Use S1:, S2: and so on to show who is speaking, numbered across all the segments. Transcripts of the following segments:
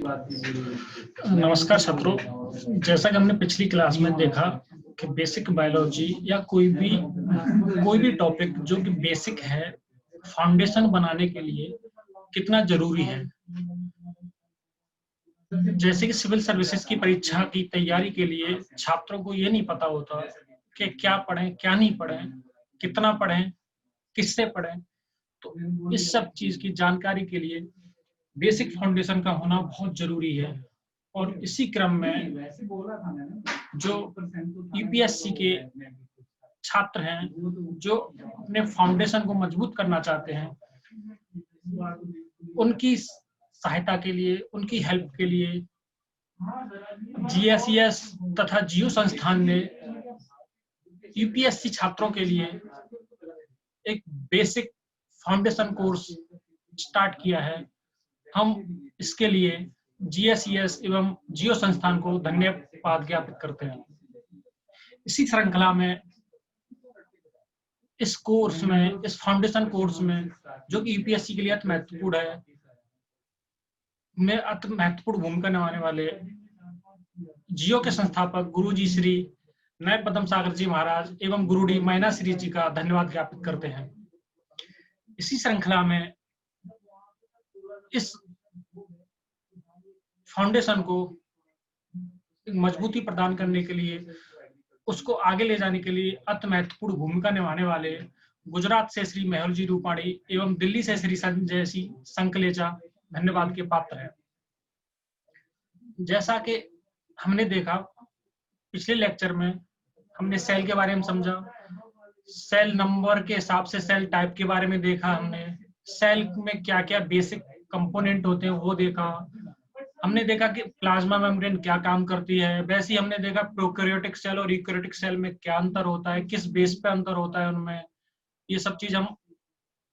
S1: नमस्कार छात्रों, जैसा कि हमने पिछली क्लास में देखा कि बेसिक बायोलॉजी या कोई भी टॉपिक जो कि बेसिक है, फाउंडेशन बनाने के लिए कितना जरूरी है। जैसे कि सिविल सर्विसेज की परीक्षा की तैयारी के लिए छात्रों को ये नहीं पता होता कि क्या पढ़ें, क्या नहीं पढ़ें, कितना पढ़ें, किससे पढ़ें। तो इस सब चीज की जानकारी के लिए बेसिक फाउंडेशन का होना बहुत जरूरी है। और इसी क्रम में जो यूपीएससी के छात्र हैं, जो अपने फाउंडेशन को मजबूत करना चाहते हैं, उनकी सहायता के लिए, उनकी हेल्प के लिए जीएसईएस तथा जियो संस्थान ने यूपीएससी छात्रों के लिए एक बेसिक फाउंडेशन कोर्स स्टार्ट किया है। हम इसके लिए जीएसईएस एवं जियो संस्थान को धन्यवाद ज्ञापित करते हैं। इसी श्रृंखला में इस कोर्स में, इस फाउंडेशन कोर्स में, जो कि यूपीएससी के लिए अति महत्वपूर्ण है, में अति महत्वपूर्ण भूमिका निभाने वाले जियो के संस्थापक गुरुजी श्री नए पदम सागर जी महाराज एवं गुरुडी मैना श्री जी का धन्यवाद ज्ञापित करते हैं। इसी श्रृंखला में इस फाउंडेशन को मजबूती प्रदान करने के लिए, उसको आगे ले जाने के लिए अति महत्वपूर्ण भूमिका निभाने वाले गुजरात से श्री मेहुल जी रूपाणी एवं दिल्ली से श्री संजय सिंह संकलेचा धन्यवाद के पात्र हैं। जैसा कि हमने देखा पिछले लेक्चर में, हमने सेल के बारे में समझा, सेल नंबर के हिसाब से सेल टाइप के बारे में देखा, हमने सेल में क्या क्या बेसिक कंपोनेंट होते हैं वो देखा, हमने देखा कि प्लाज्मा मेम्ब्रेन क्या काम करती है। वैसे ही हमने देखा प्रोकैरियोटिक सेल और यूकैरियोटिक सेल में क्या अंतर होता है, किस बेस पे अंतर होता है उनमें, ये सब चीज हम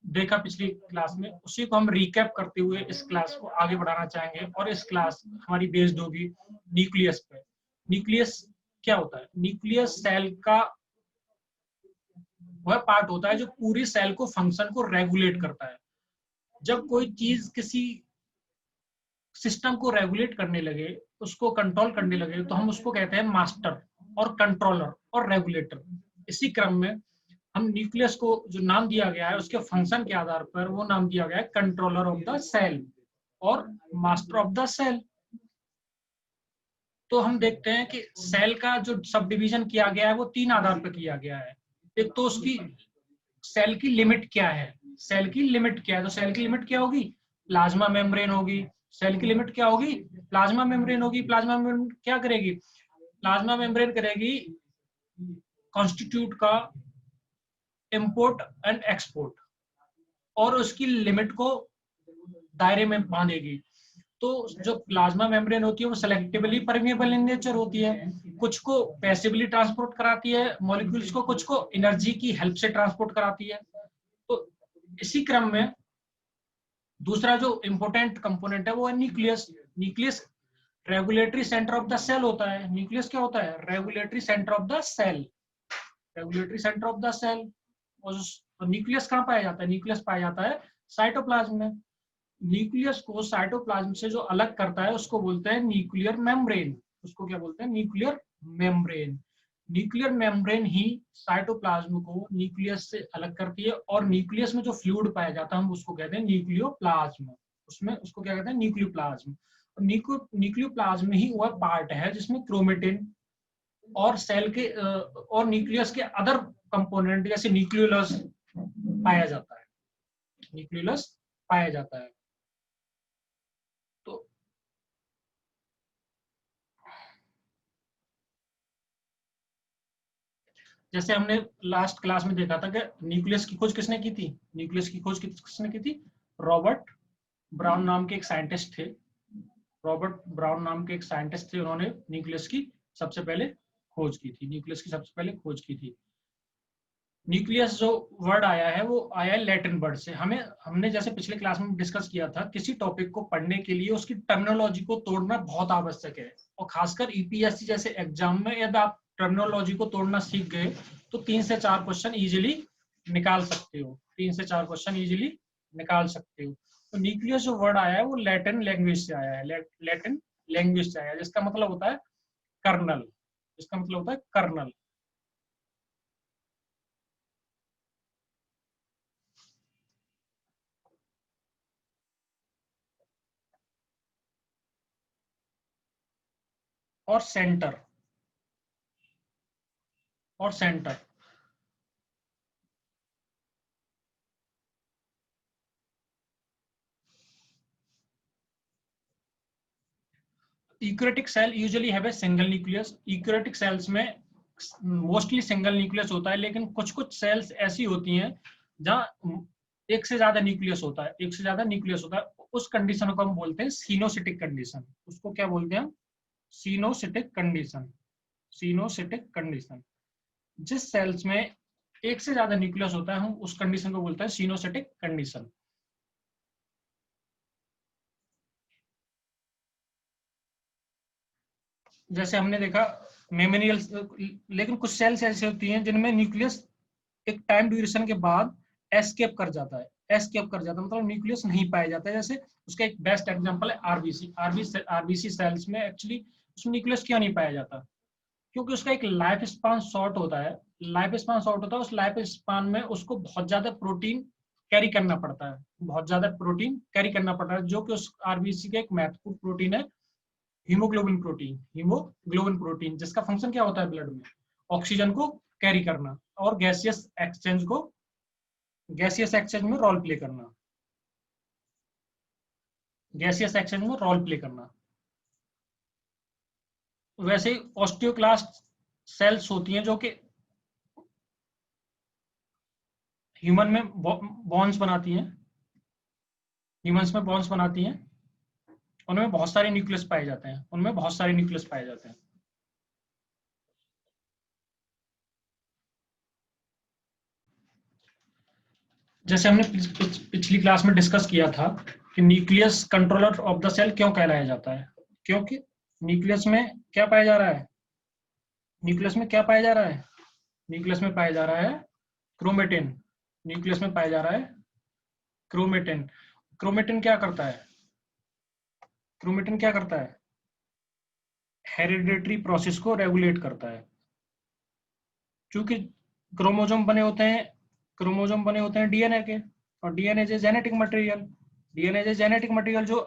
S1: देखा पिछली क्लास में। उसी को हम रिकैप करते हुए इस क्लास को आगे बढ़ाना चाहेंगे और इस क्लास हमारी बेस्ड होगी न्यूक्लियस पे। न्यूक्लियस क्या होता है? न्यूक्लियस सेल का वह पार्ट होता है जो पूरी सेल को फंक्शन को रेगुलेट करता है। जब कोई चीज किसी सिस्टम को रेगुलेट करने लगे, उसको कंट्रोल करने लगे, तो हम उसको कहते हैं मास्टर और कंट्रोलर और रेगुलेटर। इसी क्रम में हम न्यूक्लियस को जो नाम दिया गया है उसके फंक्शन के आधार पर वो नाम दिया गया है कंट्रोलर ऑफ द सेल और मास्टर ऑफ द सेल। तो हम देखते हैं कि सेल का जो सब डिवीजन किया गया है वो तीन आधार पर किया गया है। एक तो उसकी सेल की लिमिट क्या है, सेल की लिमिट क्या है, तो सेल की लिमिट क्या होगी? प्लाज्मा मेम्ब्रेन होगी। सेल की लिमिट क्या होगी? प्लाज्मा मेम्ब्रेन होगी। प्लाज्मा मेम्ब्रेन क्या करेगी? प्लाज्मा मेम्ब्रेन करेगी कॉन्स्टिट्यूट का इंपोर्ट एंड एक्सपोर्ट और उसकी लिमिट को दायरे में बांधेगी। तो जो प्लाज्मा मेम्ब्रेन होती है वो सेलेक्टिवली परमेबल इन नेचर होती है, कुछ को पैसिवली ट्रांसपोर्ट कराती है मॉलिक्यूल्स को, कुछ को एनर्जी की हेल्प से ट्रांसपोर्ट कराती है। तो इसी क्रम में दूसरा जो इंपोर्टेंट कंपोनेंट है वो है nucleus. Nucleus regulatory centre of the cell होता है। न्यूक्लियस क्या होता है? Regulatory centre of the cell. Regulatory centre of the cell. और न्यूक्लियस कहाँ पाया जाता है? न्यूक्लियस पाया जाता है साइटोप्लाज्म में। न्यूक्लियस को साइटोप्लाज्म से जो अलग करता है उसको बोलते हैं न्यूक्लियर मेम्ब्रेन। उसको क्या बोलते हैं? Nuclear membrane. न्यूक्लियर मेम्ब्रेन ही साइटोप्लाज्म को न्यूक्लियस से अलग करती है और न्यूक्लियस में जो फ्लूइड पाया जाता है हम उसको कहते हैं न्यूक्लियोप्लाज्म। उसमें उसको क्या कहते हैं? न्यूक्लियोप्लाज्म। न्यूक्लियोप्लाज्म ही वह पार्ट है जिसमें क्रोमेटिन और सेल के और न्यूक्लियस के अदर कंपोनेंट जैसे न्यूक्लियोलस पाया जाता है। न्यूक्लियोलस पाया जाता है। तो जैसे हमने लास्ट क्लास में देखा था कि न्यूक्लियस की खोज किसने की थी? न्यूक्लियस की खोज किसने की थी? रॉबर्ट ब्राउन नाम के एक साइंटिस्ट थे। रॉबर्ट ब्राउन नाम के एक साइंटिस्ट थे, उन्होंने न्यूक्लियस की सबसे पहले खोज की थी। न्यूक्लियस की सबसे पहले खोज की थी। न्यूक्लियस जो वर्ड आया है वो आया है लैटिन वर्ड से। हमने जैसे पिछले क्लास में डिस्कस किया था, किसी टॉपिक को पढ़ने के लिए उसकी टर्मिनोलॉजी को तोड़ना बहुत आवश्यक है। और खासकर यूपीएससी जैसे एग्जाम में यदि आप टर्मिनोलॉजी को तोड़ना सीख गए तो 3 से 4 क्वेश्चन इजीली निकाल सकते हो। 3 से 4 क्वेश्चन इजीली निकाल सकते हो। तो न्यूक्लियस जो वर्ड आया है वो लैटिन लैंग्वेज से आया है, लैटिन लैंग्वेज से आया है, जिसका मतलब होता है कर्नल, जिसका मतलब होता है कर्नल। और सेंटर, और centre. Eukaryotic cell usually have a single nucleus. Eukaryotic cells में मोस्टली सिंगल न्यूक्लियस होता है, लेकिन कुछ कुछ सेल्स ऐसी होती हैं जहां एक से ज्यादा न्यूक्लियस होता है, एक से ज्यादा न्यूक्लियस होता है। उस कंडीशन को हम बोलते हैं सिनोसिटिक कंडीशन। उसको क्या बोलते हैं हम? सिनोसिटिक कंडीशन। सिनोसिटिक कंडीशन। जिस सेल्स में एक से ज्यादा न्यूक्लियस होता है हम उस कंडीशन को बोलते हैं सिनोसिटिक कंडीशन। जैसे हमने देखा मेमोरियल, लेकिन कुछ सेल्स ऐसी होती हैं जिनमें न्यूक्लियस एक टाइम ड्यूरेशन के बाद एस्केप कर जाता है। एस्केप कर जाता है मतलब न्यूक्लियस नहीं पाया जाता है। जैसे उसका एक बेस्ट एग्जांपल है आरबीसी। आरबीसी सेल्स में एक्चुअली उसमें न्यूक्लियस क्यों नहीं पाया जाता? क्योंकि उसका एक लाइफ स्पान शॉर्ट होता है। लाइफ स्पान शॉर्ट होता है, उस लाइफ स्पान में उसको बहुत ज्यादा प्रोटीन कैरी करना पड़ता है, बहुत ज्यादा प्रोटीन कैरी करना पड़ता है, जो कि उस आरबीसी का एक महत्वपूर्ण प्रोटीन है, हीमोग्लोबिन प्रोटीन। हीमोग्लोबिन प्रोटीन जिसका फंक्शन क्या होता है ब्लड में? ऑक्सीजन को कैरी करना और गैसियस एक्सचेंज में रोल प्ले करना, गैसियस एक्सचेंज में रोल प्ले करना। वैसे ही ऑस्टियोक्लास्ट सेल्स होती हैं जो कि ह्यूमन में बॉन्स बनाती हैं, ह्यूमंस में बॉन्स बनाती हैं। उनमें बहुत सारे न्यूक्लियस पाए जाते हैं, उनमें बहुत सारे न्यूक्लियस पाए जाते हैं। जैसे हमने पिछली क्लास में डिस्कस किया था कि nucleus controller of the cell क्यों कहलाया जाता है? क्योंकि न्यूक्लियस में क्या पाया जा रहा है? न्यूक्लियस में क्या पाया जा रहा है? न्यूक्लियस में पाया जा रहा है क्रोमेटिन। न्यूक्लियस में पाया जा रहा है क्रोमेटिन। क्रोमेटिन क्या करता है? क्रोमेटिन क्या करता है? हेरिडिटरी प्रोसेस को रेगुलेट करता है। क्योंकि क्रोमोजोम बने होते हैं, क्रोमोजोम बने होते हैं डीएनए के, और DNA is genetic material. DNA is genetic material जो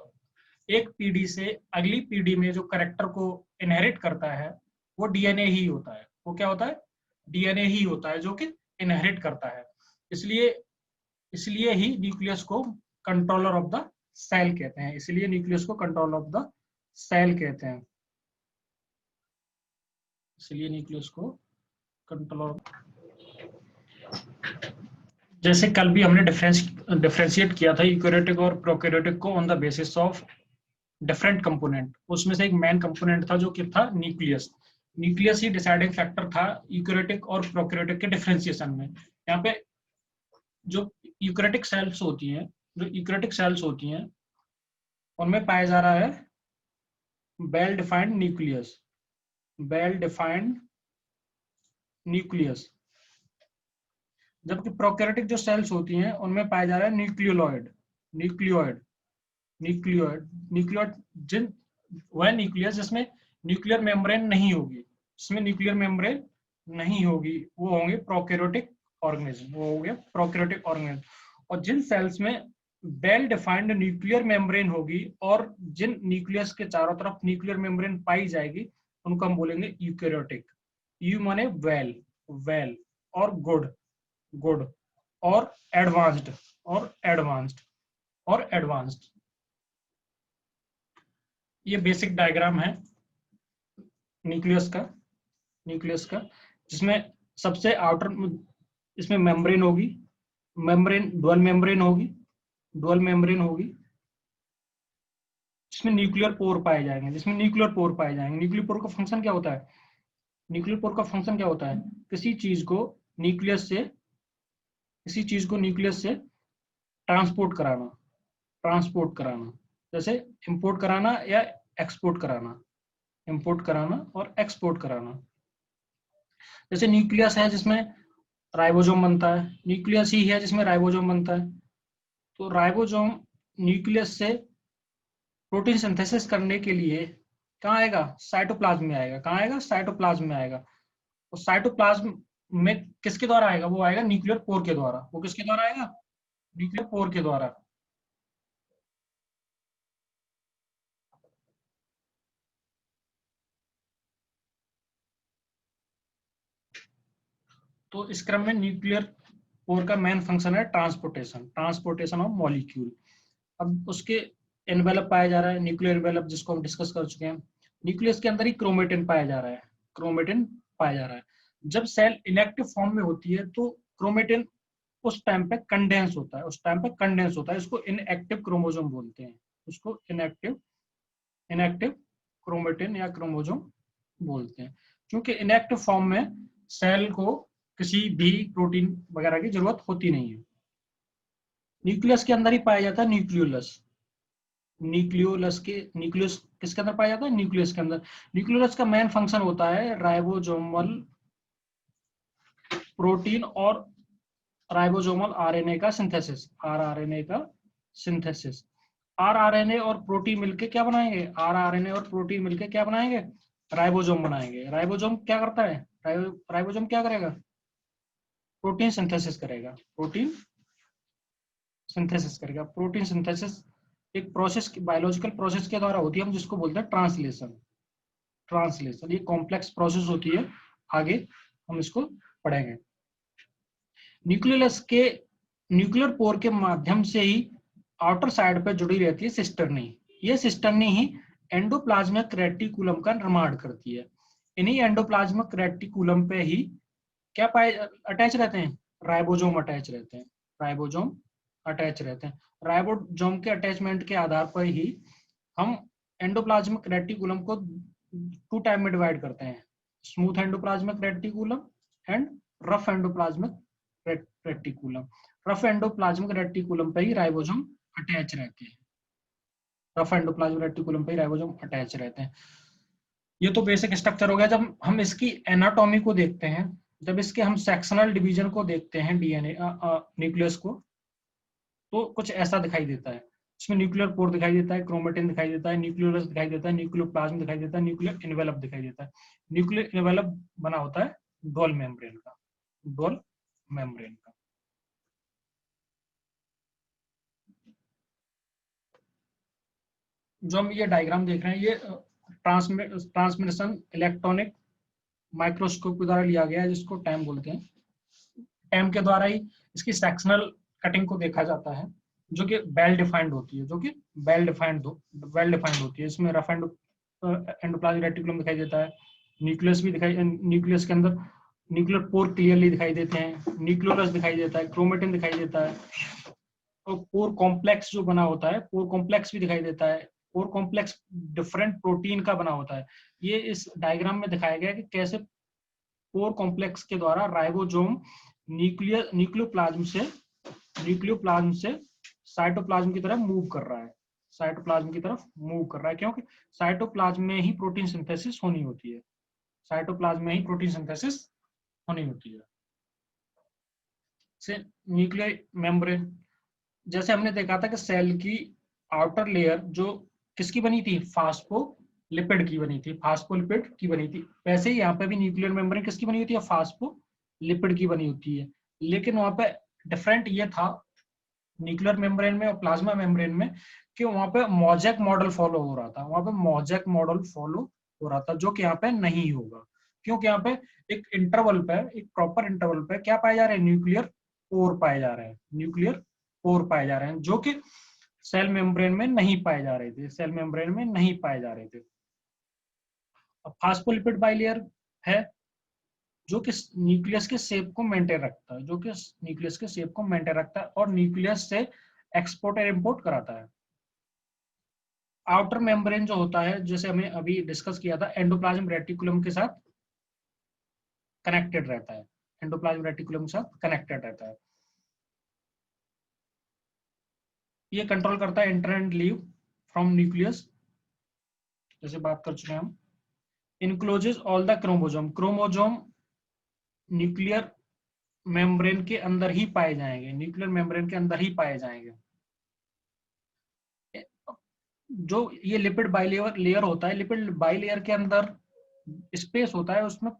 S1: एक पीढ़ी से अगली पीढ़ी में जो करेक्टर को इनहेरिट करता है वो डीएनए ही होता है। वो क्या होता है? डीएनए ही होता है जो कि इनहेरिट करता है। इसलिए इसलिए ही न्यूक्लियस को कंट्रोलर ऑफ द सेल कहते हैं। इसलिए न्यूक्लियस को कंट्रोल ऑफ द सेल कहते हैं। इसलिए न्यूक्लियस को कंट्रोल। जैसे कल भी हमने डिफरेंशिएट किया था यूकेरियोटिक और प्रोकैरियोटिक को on the basis of different component. उसमें से एक मेन कंपोनेंट था जो कि था न्यूक्लियस। न्यूक्लियस ही डिसाइडिंग फैक्टर था यूकेरियोटिक और प्रोकैरियोटिक के डिफरेंशिएशन में। यहाँ पे जो यूकेरियोटिक सेल्स होती हैं, जो यूकेरियोटिक सेल्स होती हैं उनमें पाया जा रहा है well defined nucleus, well defined nucleus. जबकि प्रोकैरियोटिक जो सेल्स होती हैं उनमें पाया जा रहा है न्यूक्लियोलॉइड, न्यूक्लियोइड, न्यूक्लियोइड, न्यूक्लियोइड। जिन वह न्यूक्लियस जिसमें न्यूक्लियर मेम्ब्रेन नहीं होगी, जिसमें न्यूक्लियर मेम्ब्रेन नहीं होगी, वो होंगे प्रोकैरियोटिक ऑर्गेनिज्म, वो हो गया प्रोकैरियोटिक ऑर्गेनिज्म। और जिन सेल्स में वेल डिफाइंड न्यूक्लियर मेम्ब्रेन होगी और जिन न्यूक्लियस के चारों तरफ न्यूक्लियर मेम्ब्रेन पाई जाएगी उनको हम बोलेंगे यूकेरियोटिक। यू माने वेल, वेल, और गुड, गुड, और एडवांस्ड, और एडवांस्ड, और एडवांस्ड। ये बेसिक डायग्राम है न्यूक्लियस का, न्यूक्लियस का, जिसमें सबसे आउटर इसमें मेम्ब्रेन होगी, मेम्ब्रेन डुअल मेम्ब्रेन होगी, डुअल मेम्ब्रेन होगी, जिसमें न्यूक्लियर पोर पाए जाएंगे, जिसमें न्यूक्लियर पोर पाए जाएंगे। न्यूक्लियर पोर का फंक्शन क्या होता है? न्यूक्लियर पोर का फंक्शन क्या होता है? किसी चीज को न्यूक्लियस से, किसी चीज को न्यूक्लियस से ट्रांसपोर्ट कराना, ट्रांसपोर्ट कराना। जैसे इंपोर्ट कराना या एक्सपोर्ट कराना, इंपोर्ट कराना और एक्सपोर्ट कराना। जैसे न्यूक्लियस है जिसमें राइबोसोम बनता है, न्यूक्लियस ही है जिसमें राइबोसोम बनता है। तो राइबोसोम न्यूक्लियस से प्रोटीन सिंथेसिस करने के लिए कहाँ आएगा, साइटोप्लाज्म में आएगा। कहाँ आएगा, साइटोप्लाज्म में आएगा। और साइटोप्लाज्म में किसके द्वारा आएगा, वो आएगा न्यूक्लियर पोर के द्वारा। वो किसके द्वारा आएगा, न्यूक्लियर पोर के द्वारा। तो इस क्रम में न्यूक्लियर पोर का मेन फंक्शन है ट्रांसपोर्टेशन, ट्रांसपोर्टेशन ऑफ मॉलिक्यूल। अब उसके एनवेलप पाया जा रहा है, न्यूक्लियर एनवेलप, जिसको हम डिस्कस कर चुके हैं। न्यूक्लियस के अंदर ही क्रोमेटिन पाया जा रहा है, क्रोमेटिन पाया जा रहा है। जब सेल इनएक्टिव फॉर्म में होती है तो क्रोमेटिन उस टाइम पे कंडेंस होता है, उस टाइम पे कंडेंस होता है। इसको इनएक्टिव क्रोमोसोम बोलते हैं, उसको इनएक्टिव इनएक्टिव क्रोमेटिन या क्रोमोसोम बोलते हैं। क्योंकि इनएक्टिव फॉर्म में सेल को किसी भी प्रोटीन वगैरह की जरूरत होती नहीं है। न्यूक्लियस के अंदर ही पाया जाता है न्यूक्लियोलस। न्यूक्लियस किसके अंदर पाया जाता है, न्यूक्लियस के अंदर। न्यूक्लियोलस का मेन फंक्शन होता है राइबोसोमल प्रोटीन और राइबोसोमल आरएनए का सिंथेसिस, आरआरएनए का सिंथेसिस। आरआरएनए और प्रोटीन मिलके क्या बनाएंगे, आरआरएनए और प्रोटीन मिलके क्या बनाएंगे, राइबोसोम बनाएंगे। राइबोसोम क्या करता है, राइबोसोम क्या करेगा, प्रोटीन सिंथेसिस करेगा, प्रोटीन सिंथेसिस करेगा। प्रोटीन सिंथेसिस एक प्रोसेस, बायोलॉजिकल प्रोसेस के द्वारा होती है, हम जिसको बोलते हैं ट्रांसलेशन। ट्रांसलेशन ये कॉम्प्लेक्स प्रोसेस होती है, आगे हम इसको पढ़ेंगे। न्यूक्लियस के न्यूक्लियर पोर के माध्यम से ही आउटर साइड पर जुड़ी रहती है सिस्टर्नी। ये सिस्टर्नी ही एंडोप्लाज्मिक रेटिकुलम का निर्माण करती है। इन्हीं एंडोप्लाज्मिक रेटिकुलम पे ही क्या पाए अटैच रहते हैं, राइबोसोम अटैच रहते हैं, राइबोसोम अटैच रहते हैं। राइबोसोम के अटैचमेंट के आधार पर ही हम एंडोप्लाज्मिक रेटिकुलम को 2 टाइप में डिवाइड करते हैं, smooth endoplasmic reticulum and rough endoplasmic reticulum. Rough endoplasmic reticulum पे ही राइबोसोम अटैच रहते हैं, रफ एंडोप्लाज्मिक रेटिकुलम पे ही राइबोसोम अटैच रहते हैं। ये तो बेसिक स्ट्रक्चर हो गया। जब हम इसकी एनाटॉमी को देखते हैं, जब इसके हम सेक्शनल डिवीजन को देखते हैं डीएनए न्यूक्लियस को, तो कुछ ऐसा दिखाई देता है। इसमें न्यूक्लियर पोर दिखाई देता है, क्रोमेटिन दिखाई देता है, न्यूक्लियोलस दिखाई देता है, न्यूक्लियोप्लाज्म दिखाई देता है, न्यूक्लियर एनवेलप दिखाई देता है। न्यूक्लियर एनवेलप बना होता है डोल मेम्ब्रेन का, डोल मेम्ब्रेन का। जो हम ये डायग्राम देख रहे हैं, ये ट्रांसमिशन इलेक्ट्रॉनिक माइक्रोस्कोप के द्वारा लिया गया है, जिसको टैम बोलते हैं। टैम के द्वारा ही इसकी सेक्शनल कटिंग को देखा जाता है, जो कि वेल डिफाइंड होती है, जो कि वेल डिफाइंड होती है। इसमें रफ एंडोप्लाज्मिक रेटिकुलम दिखाई देता है, न्यूक्लियस भी दिखाई, न्यूक्लियस के अंदर न्यूक्लियर पोर क्लियरली दिखाई देते हैं, न्यूक्लियोलस दिखाई देता है, क्रोमेटिन दिखाई देता है, और पोर कॉम्प्लेक्स जो बना होता है, पोर कॉम्प्लेक्स भी दिखाई देता है। पोर कॉम्प्लेक्स डिफरेंट प्रोटीन का बना होता है। ये इस डायग्राम में दिखाया गया कि कैसे पोर कॉम्प्लेक्स के द्वारा राइबोसोम न्यूक्लियोप्लाज्म से साइटोप्लाज्म की तरफ मूव कर रहा है, साइटोप्लाज्म की तरफ मूव कर रहा है, क्योंकि साइटोप्लाज्म में ही प्रोटीन सिंथेसिस होनी होती है, साइटोप्लाज्म में ही प्रोटीन सिंथेसिस होनी होती है। से न्यूक्लियर मेम्ब्रेन, जैसे हमने देखा था कि सेल की आउटर लेयर जो किसकी बनी थी, फास्फोलिपिड की बनी थी, फास्फोलिपिड की बनी थी। वैसे ही यहाँ पे भी न्यूक्लियर मेम्ब्रेन किसकी बनी होती है, फास्फोलिपिड की बनी होती है। लेकिन वहां पे डिफरेंट ये था न्यूक्लियर मेम्ब्रेन में और प्लाज्मा मेम्ब्रेन में, कि वहां पे मोज़ेक मॉडल फॉलो हो रहा था, वहां पे मोज़ेक मॉडल फॉलो हो रहा था, जो कि यहाँ पे नहीं होगा। क्योंकि यहाँ पे एक इंटरवल पे, एक प्रॉपर इंटरवल पे क्या पाए जा रहे हैं, न्यूक्लियर पोर पाए जा रहे हैं, न्यूक्लियर पोर पाए जा रहे हैं, जो कि सेल मेम्ब्रेन में नहीं पाए जा रहे थे, सेल मेम्ब्रेन में नहीं पाए जा रहे थे। अब फास्फोलिपिड बाइलेयर है, जो कि न्यूक्लियस के शेप को मेंटेन रखता है, जो कि न्यूक्लियस के शेप को मेंटेन रखता है और न्यूक्लियस से एक्सपोर्ट और इंपोर्ट कराता है। आउटर मेम्ब्रेन जो होता है, जैसे हमने अभी डिस्कस किया था, एंडोप्लाज्म रेटिकुलम के साथ कनेक्टेड रहता है, एंडोप्लाज्म रेटिकुलम के साथ कनेक्टेड रहता है। ये कंट्रोल करता है enter and leave from nucleus, जैसे बात कर चुके हैं हम। Encloses all the chromosome, chromosome nuclear membrane के अंदर ही पाए जाएंगे, न्यूक्लियर मेम्ब्रेन के अंदर ही पाए जाएंगे। जो ये लिपिड बाइलेयर लेयर होता है, लिपिड बाइलेयर के अंदर स्पेस होता है, उसमें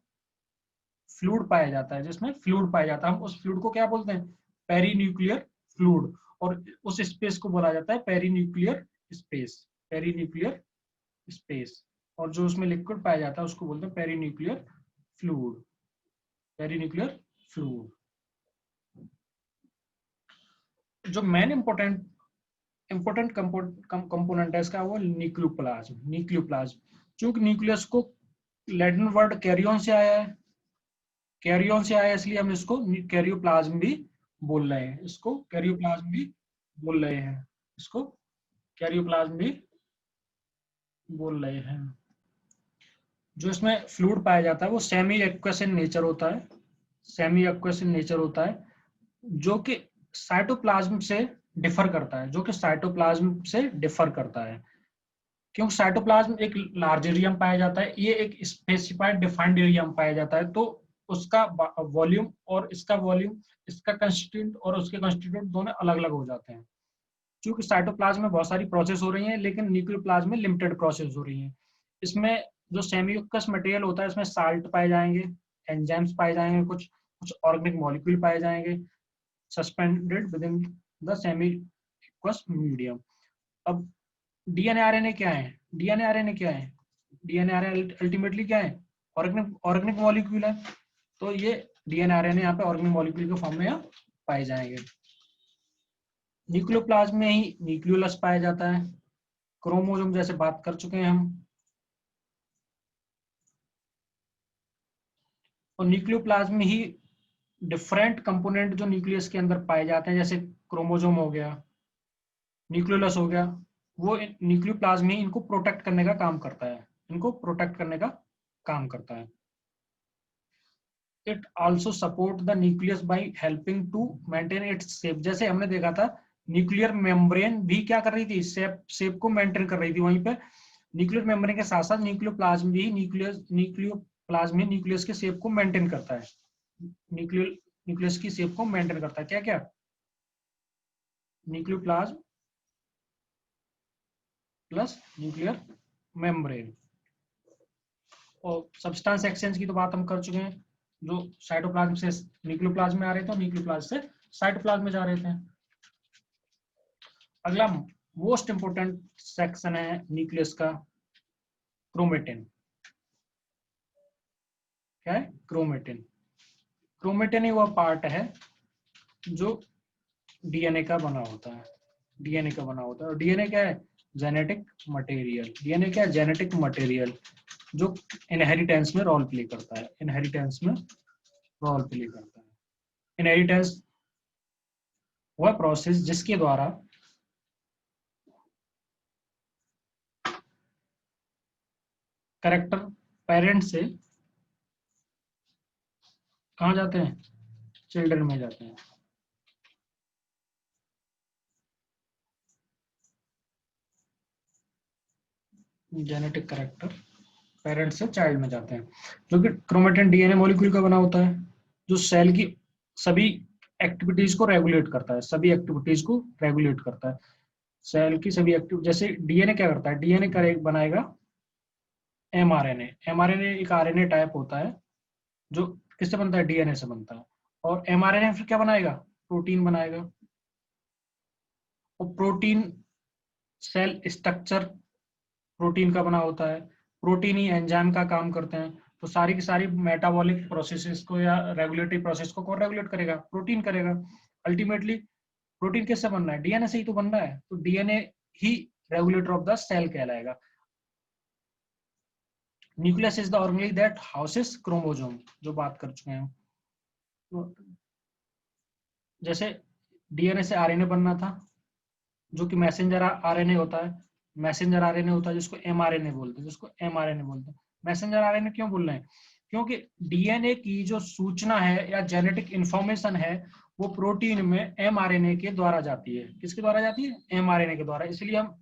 S1: फ्लूइड पाया जाता है, जिसमें फ्लूइड पाया जाता है, हम उस फ्लूइड को क्या बोलते हैं, पेरीन्यूक्लियर फ्लूइड, और उस स्पेस को बोला जाता है पेरीन्यूक्लियर स्पेस, पेरीन्यूक्लियर स्पेस, और जो उसमें लिक्विड पाया जाता है उसको बोलते हैं पेरीन्यूक्लियर फ्लूइड, पेरीन्यूक्लियर फ्लूइड। जो मेन इंपोर्टेंट कंपोनेंट है इसका वो न्यूक्लियोप्लाज्म, न्यूक्लियोप्लाज्म, चूंकि न्यूक्लियस को लैटिन वर्ड कैरियन से आया है, कैरियन से आया इसलिए हम इसको कैरियोप्लाज्म भी बोल रहे हैं, इसको कैरियोप्लाज्म भी बोल रहे हैं, इसको कैरियोप्लाज्म भी बोल रहे हैं। जो इसमें फ्लूइड पाया जाता है वो सेमी एक्वस इन नेचर होता है, सेमी एक्वस इन नेचर होता है, जो कि साइटोप्लाज्म से डिफर करता है, जो कि साइटोप्लाज्म से डिफर करता है, क्योंकि साइटोप्लाज्म एक लार्ज एरिया में पाया जाता है, ये एक स्पेसिफाइड डिफाइंड एरिया में पाया जाता है, तो उसका वॉल्यूम और इसका वॉल्यूम, इसका कंस्टिट्यूएंट और उसके कंस्टिट्यूएंट दोनों अलग अलग हो जाते हैं। क्योंकि साइटोप्लाज्म में बहुत सारी प्रोसेस हो रही हैं, लेकिन न्यूक्लियोप्लाज्म में लिमिटेड प्रोसेस हो रही हैं। इसमें जो सेमीक्वस मटेरियल होता है, इसमें साल्ट पाए जाएंगे, एंजाइम्स पाए जाएंगे, कुछ कुछ ऑर्गेनिक मॉलिक्यूल पाए जाएंगे, suspended within the semiaqueous medium. अब डीएनए आरएनए क्या है, डीएनए आरएनए क्या है, डीएनए आरएनए अल्टीमेटली क्या है, ऑर्गेनिक मॉलिक्यूल है, तो ये डीएनए आरएनए यहाँ पे ऑर्गेनिक मॉलिक्यूल के फॉर्म में यहाँ पाए जाएंगे। न्यूक्लियोप्लाज्म में ही न्यूक्लियोलस पाया जाता है, क्रोमोसोम जैसे बात कर चुके हैं हम, और न्यूक्लियोप्लाज्म में ही डिफरेंट कंपोनेंट जो न्यूक्लियस के अंदर पाए जाते हैं, जैसे क्रोमोसोम हो गया, न्यूक्लियोलस हो गया, वो न्यूक्लियोप्लाज्म में इनको प्रोटेक्ट करने का काम करता है, इनको प्रोटेक्ट करने का काम करता है। It also support the nucleus by helping to maintain its shape, जैसे हमने देखा था न्यूक्लियर मेम्ब्रेन भी क्या कर रही थी, शेप को मेंटेन कर रही थी, वहीं पे न्यूक्लियर मेम्ब्रेन के साथ साथ न्यूक्लियोप्लाज्म भी न्यूक्लियोप्लाज्म न्यूक्लियस के शेप को मेंटेन करता है, न्यूक्लियस की शेप को मेंटेन करता है, क्या क्या, न्यूक्लियोप्लाज्म प्लस न्यूक्लियर मेम्ब्रेन। और सब्सटेंस एक्सचेंज की तो बात हम कर चुके हैं, जो साइटोप्लाज्म से न्यूक्लियोप्लाज्म में आ रहे थे और न्यूक्लियोप्लाज्म से साइटोप्लाज्म में जा रहे थे। अगला मोस्ट इंपोर्टेंट सेक्शन है न्यूक्लियस का, क्रोमेटिन। क्या है, क्रोमेटिन। क्रोमेटिन ही वह पार्ट है जो डीएनए का बना होता है, डीएनए का बना होता है, और डीएनए क्या है, जेनेटिक मटेरियल, डीएनए क्या है, जेनेटिक मटेरियल, जो इनहेरिटेंस में रोल प्ले करता है, इनहेरिटेंस में रोल प्ले करता है। इनहेरिटेंस वह प्रोसेस जिसके द्वारा कैरेक्टर पेरेंट से कहाँ जाते हैं, चिल्ड्रन में जाते हैं। जेनेटिक कैरेक्टर पेरेंट से चाइल्ड में जाते हैं, जो कि क्रोमेटिन डीएनए मॉलिक्यूल का बना होता है, जो सेल की सभी एक्टिविटीज को रेगुलेट करता है, सभी एक्टिविटीज को रेगुलेट करता है, सेल की सभी एक्टिव, जैसे डीएनए क्या करता है, डीएनए का बनाएगा एमआरएनए, एमआरएनए एक आरएनए टाइप होता है जो किससे बनता है, डीएनए से बनता है, और एमआरएनए फिर क्या बनाएगा, प्रोटीन बनाएगा, और प्रोटीन सेल स्ट्रक्चर प्रोटीन का बना होता है, प्रोटीन ही एंजाइम का काम करते हैं, तो सारी की सारी मेटाबॉलिक प्रोसेसेस को या रेगुलेटरी प्रोसेस को कौन रेगुलेट करेगा, प्रोटीन करेगा। अल्टीमेटली प्रोटीन किससे बन रहा है, डीएनए से ही तो बन रहा है, तो डीएनए ही रेगुलेटर ऑफ द सेल कहलाएगा। Nucleus is the organelle that houses chromosome, जो बात कर चुके हैं। तो जैसे डीएनए से आरएनए बनना था, जो कि मैसेंजर आरएनए होता है, मैसेंजर आरएनए होता है जिसको एमआरएनए बोलते हैं, जिसको एमआरएनए बोलते हैं। मैसेंजर आरएनए क्यों बोल रहे हैं, क्योंकि डीएनए की जो सूचना है या जेनेटिक इंफॉर्मेशन है वो प्रोटीन में एमआरएनए के द्वारा जाती है, किसके द्वारा जाती है, एमआरएनए के द्वारा, इसलिए हम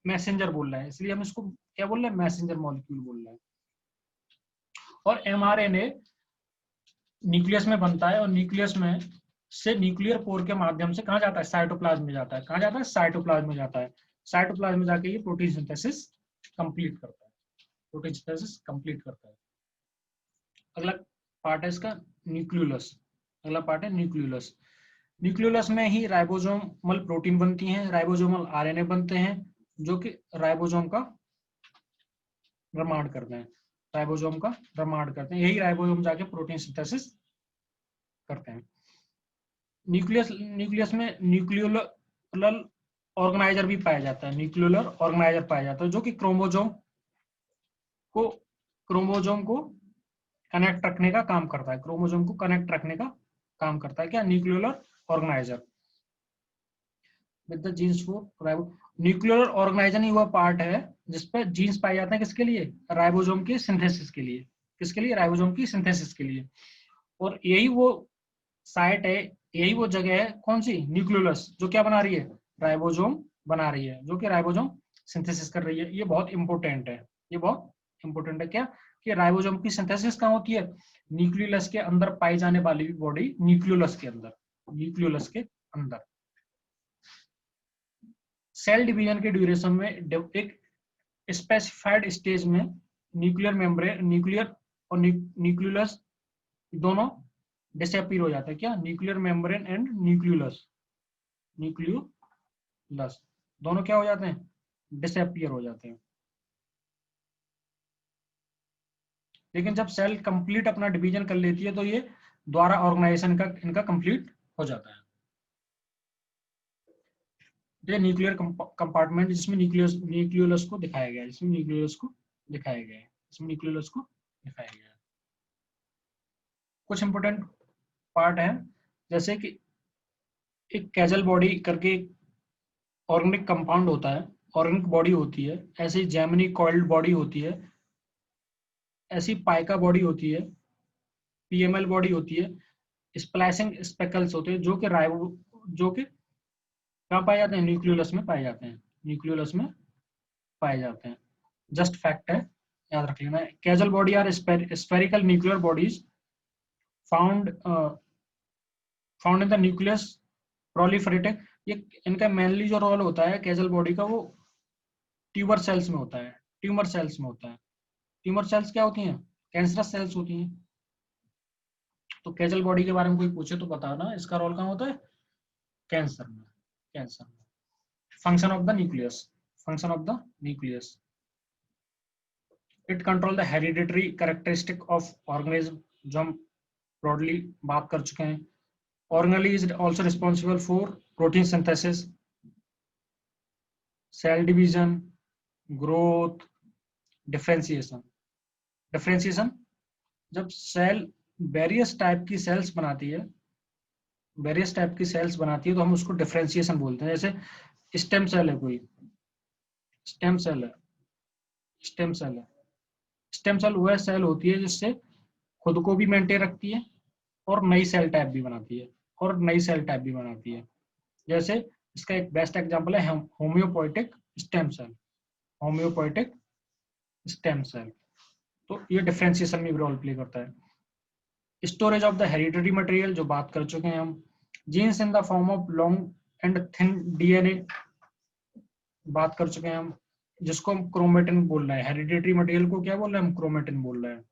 S1: मैसेंजर बोल रहे हैं, इसलिए हम इसको क्या बोल रहे हैं, मैसेंजर मॉलिक्यूल बोल रहे हैं। और एमआरएनए न्यूक्लियस में बनता है, और न्यूक्लियस में से न्यूक्लियर पोर के माध्यम से कहाँ जाता है, साइटोप्लाज्म में जाता है, कहाँ जाता है, साइटोप्लाज्म में जाता है। साइटोप्लाज्म में जाके ये प्रोटीन सिंथेसिस कंप्लीट करता है, प्रोटीन सिंथेसिस कंप्लीट करता है। अगला पार्ट है इसका न्यूक्लियोलस। अगला पार्ट है न्यूक्लियोलस। न्यूक्लियोलस में ही राइबोसोमल प्रोटीन बनती हैं, राइबोसोमल आरएनए बनते हैं जो कि राइबोसोम का निर्माण करते हैं, राइबोसोम का निर्माण करते हैं। यही राइबोसोम जाके प्रोटीन सिंथेसिस करते हैं। न्यूक्लियस में न्यूक्लियोलर ऑर्गेनाइजर भी पाया जाता है, न्यूक्लियोलर ऑर्गेनाइजर पाया जाता है जो कि क्रोमोसोम को कनेक्ट रखने का काम करता है, क्रोमोसोम को कनेक्ट रखने का काम करता है। क्या? Nucleolar organiser with the genes for nucleolar organiser ही वह पार्ट है जिसपे जीन्स पाए जाते हैं, किसके लिए? राइबोसोम के सिंथेसिस के लिए। किसके लिए? राइबोसोम की सिंथेसिस के लिए। और यही वो साइट है, यही वो जगह है, कौन सी? न्यूक्लियोलस, जो क्या बना रही है? राइबोसोम बना रही है, जो कि राइबोसोम सिंथेसिस कर रही है। ये बहुत इंपॉर्टेंट है, ये बहुत इंपॉर्टेंट है। क्या कि राइबोसोम की सिंथेसिस कहाँ होती है? न्यूक्लियोलस के अंदर पाई जाने वाली बॉडी, न्यूक्लियोलस के अंदर, न्यूक्लियोलस के अंदर। सेल डिवीजन के ड्यूरेशन में एक स्पेसिफाइड स्टेज में न्यूक्लियर मेम्ब्रेन, न्यूक्लियर और न्यूक्लियोलस दोनों डिसअपीयर हो जाता है। क्या? न्यूक्लियर मेम्ब्रेन एंड न्यूक्लियोलस दोनों क्या हो जाते हैं? डिसअपीयर हो जाते हैं। लेकिन जब सेल कंप्लीट अपना डिवीजन कर लेती है तो ये द्वारा ऑर्गेनाइजेशन का इनका कंप्लीट हो जाता है। न्यूक्लियर कंपार्टमेंट जिसमें न्यूक्लियोलस को दिखाया गया है, जिसमें न्यूक्लियोलस को दिखाया गया है, इसमें न्यूक्लियोलस को दिखाया गया है। कुछ इंपोर्टेंट पार्ट है, जैसे कि एक कैजल बॉडी करके ऑर्गेनिक कंपाउंड होता है, ऑर्गेनिक बॉडी होती है। ऐसी जेमिनी कॉइल्ड बॉडी होती है, ऐसी पाइका बॉडी होती है, पीएमएल बॉडी होती है, स्प्लैशिंग स्पेकल्स होते हैं जो कि कहाँ पाए जाते हैं? न्यूक्लियोलस में पाए जाते हैं, न्यूक्लियोलस में पाए जाते हैं। जस्ट फैक्ट है, याद रख लेना। Cajal body are spherical nuclear bodies found in the nucleus proliferating. ये इनका मेनली जो रोल होता है कैजल बॉडी का, वो ट्यूमर सेल्स में होता है, ट्यूमर सेल्स में होता है। ट्यूमर सेल्स क्या होती हैं? कैंसरस सेल्स होती हैं। तो कैजल बॉडी के बारे में कोई पूछे तो बताना, इसका रोल कहाँ होता है? कैंसर में, कैंसर में। Function of the nucleus, function of the nucleus, it control the hereditary characteristic of organism, जो हम ब्रॉडली बात कर चुके हैं। Organelle is also responsible for protein synthesis, cell division, growth, differentiation. Differentiation, जब सेल वेरियस टाइप की cells बनाती है, वेरियस टाइप की सेल्स बनाती है तो हम उसको डिफरेंशिएशन बोलते हैं। जैसे स्टेम सेल है, कोई स्टेम सेल है, स्टेम सेल है। स्टेम सेल वह सेल होती है जिससे खुद को भी मेंटेन रखती है और नई सेल टाइप भी बनाती है, और नई सेल टाइप भी बनाती है। जैसे इसका एक बेस्ट एग्जांपल है haematopoietic stem cell, haematopoietic stem cell. तो ये डिफरेंशिएशन में भी रोल प्ले करता है। Storage of the hereditary material, जो बात कर चुके हैं हम। Genes in the form of long and thin DNA, बात कर चुके हैं हम, जिसको हम क्रोमेटिन बोल रहे हैं। हेरिडिटरी मटेरियल को क्या बोल रहे हैं हम? क्रोमेटिन बोल रहे हैं।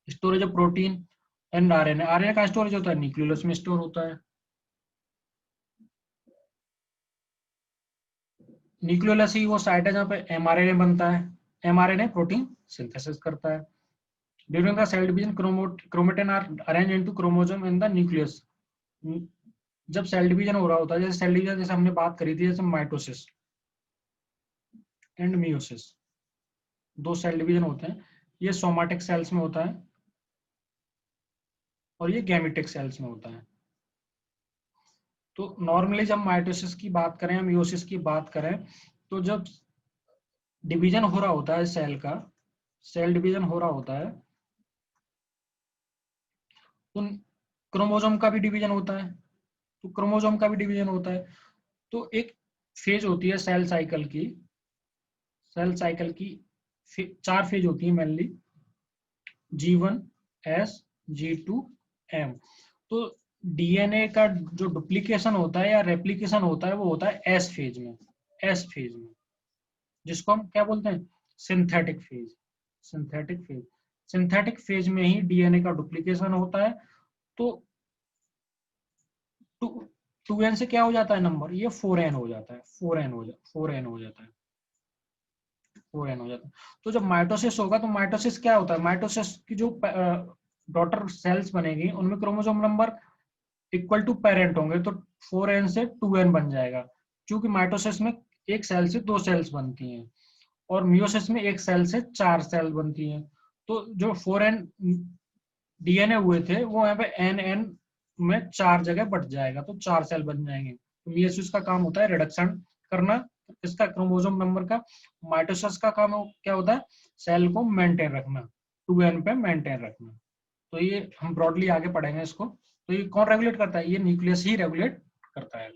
S1: Storage of protein and RNA, RNA का स्टोरेज होता है न्यूक्लियोलस में स्टोर होता है। न्यूक्लियोलस ही वो साइट है जहाँ पे एमआरएनए बनता है, एमआरएनए प्रोटीन सिंथेसिस करता है। During the cell division chromatin are arrange into chromosome in the nucleus. जब सेल डिवीजन हो रहा होता है, जैसे सेल डिवीजन जैसे हमने बात करी थी, जैसे माइटोसिस एंड मियोसिस, दो सेल डिवीजन होते हैं। ये सोमाटिक सेल्स में होता है और ये गैमेटिक सेल्स में होता है। तो नॉर्मली जब माइटोसिस की बात करें, मियोसिस की बात करें, तो जब डिवीजन हो रहा होता है सेल का, सेल डिवीजन हो रहा होता है, तो क्रोमोसोम का भी डिवीजन होता है, तो क्रोमोसोम का भी डिवीजन होता है। तो एक फेज होती है सेल साइकिल की, सेल साइकिल की 4 फेज होती है mainly, G1, S, G2, M। तो डीएनए का जो डुप्लीकेशन होता है या रेप्लिकेशन होता है वो होता है एस फेज में, एस फेज में, जिसको हम क्या बोलते हैं, synthetic phase. Synthetic phase, synthetic phase में ही डीएनए का डुप्लीकेशन होता है। तो 2n से क्या हो जाता है नंबर, ये 4n हो जाता है, 4n हो जाता है, 4n हो जाता है। तो जब माइटोसिस होगा तो माइटोसिस क्या होता है, माइटोसिस की जो डॉटर सेल्स बनेगी उनमें chromosome number equal to parent होंगे, तो 4n से 2n बन जाएगा। क्योंकि माइटोसिस में एक सेल से 2 सेल्स बनती हैं और मियोसिस में एक सेल से 4 सेल बनती हैं। तो जो 4n डीएनए हुए थे वो यहाँ पे एन में 4 जगह बट जाएगा, तो 4 सेल बन जाएंगे। तो मियोसिस का काम होता है रिडक्शन करना इसका, क्रोमोसोम नंबर का। माइटोसिस का काम क्या होता है, सेल को मेंटेन रखना, 2n पे मेंटेन रखना। तो ये हम ब्रॉडली आगे पढ़ेंगे इसको। तो ये कौन रेगुलेट करता है, ये न्यूक्लियस ही रेगुलेट करता है।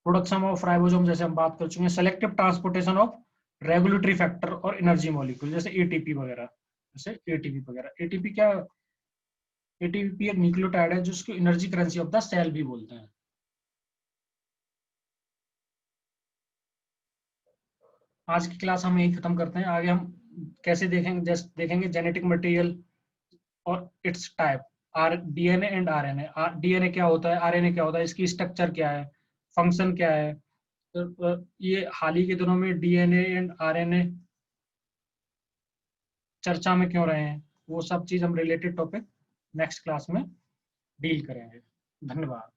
S1: प्रोडक्शन ऑफ राइबोसोम जैसे हम बात कर चुके हैं, selective transportation of regulatory factor और एनर्जी मॉलिक्यूल जैसे एटीपी वगैरह, जैसे एटीपी वगैरह। एटीपी क्या, एटीपी एक न्यूक्लियोटाइड है जिसको energy currency of the cell भी बोलते हैं। आज की क्लास हम यही खत्म करते हैं, आगे हम कैसे देखेंगे, देखेंगे जेनेटिक मटेरियल और its type, are DNA and RNA. DNA क्या होता है, आरएनए क्या होता है, इसकी स्ट्रक्चर क्या है, फंक्शन क्या है। तो ये हाल ही के दिनों में डीएनए एंड आरएनए चर्चा में क्यों रहे हैं, वो सब चीज हम रिलेटेड टॉपिक नेक्स्ट क्लास में डील करेंगे। धन्यवाद।